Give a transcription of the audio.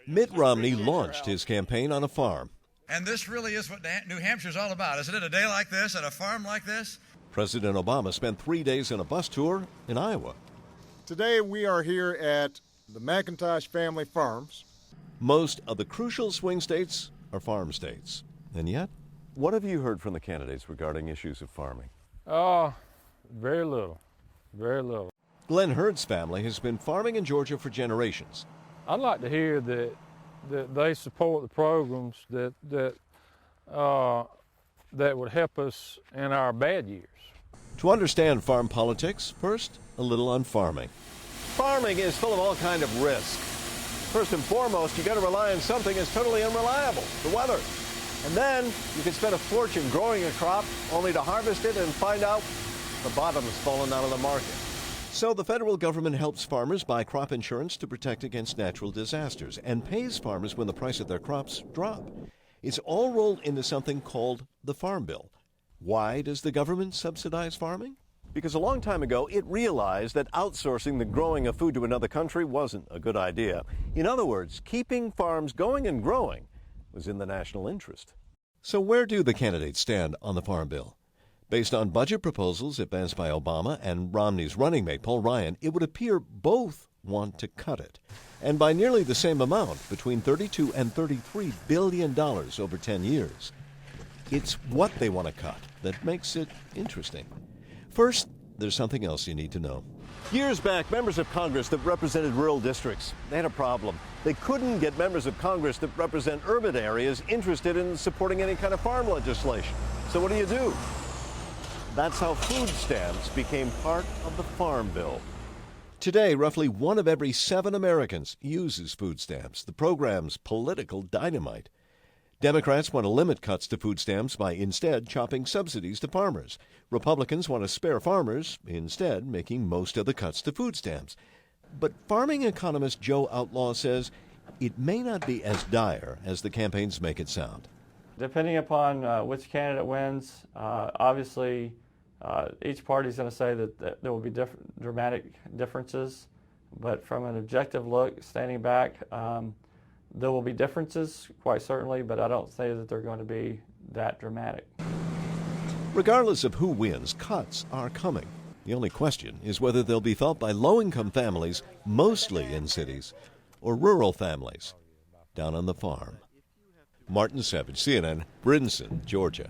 Mitt Romney launched his campaign on a farm. And this really is what New Hampshire's all about, isn't it? A day like this at a farm like this? President Obama spent 3 days on a bus tour in Iowa. Today we are here at the McIntosh family farms. Most of the crucial swing states are farm states. And yet, what have you heard from the candidates regarding issues of farming? Very little. Very little. Glenn Hurd's family has been farming in Georgia for generations. I'd like to hear that they support the programs that would help us in our bad years. To understand farm politics, first, a little on farming. Farming is full of all kinds of risk. First and foremost, you got to rely on something that's totally unreliable, the weather. And then you can spend a fortune growing a crop only to harvest it and find out the bottom has fallen out of the market. So the federal government helps farmers buy crop insurance to protect against natural disasters and pays farmers when the price of their crops drop. It's all rolled into something called the Farm Bill. Why does the government subsidize farming? Because a long time ago, it realized that outsourcing the growing of food to another country wasn't a good idea. In other words, keeping farms going and growing was in the national interest. So where do the candidates stand on the Farm Bill? Based on budget proposals advanced by Obama and Romney's running mate, Paul Ryan, it would appear both want to cut it. And by nearly the same amount, between $32 and $33 billion over 10 years. It's what they want to cut that makes it interesting. First, there's something else you need to know. Years back, members of Congress that represented rural districts, they had a problem. They couldn't get members of Congress that represent urban areas interested in supporting any kind of farm legislation. So what do? That's how food stamps became part of the Farm Bill. Today, roughly 1 of every 7 Americans uses food stamps, the program's political dynamite. Democrats want to limit cuts to food stamps by instead chopping subsidies to farmers. Republicans want to spare farmers, instead making most of the cuts to food stamps. But farming economist Joe Outlaw says it may not be as dire as the campaigns make it sound. Depending upon which candidate wins, obviously each party is going to say that there will be dramatic differences. But from an objective look, standing back, there will be differences, quite certainly, but I don't say that they're going to be that dramatic. Regardless of who wins, cuts are coming. The only question is whether they'll be felt by low-income families, mostly in cities, or rural families down on the farm. Martin Savage, CNN, Brinson, Georgia.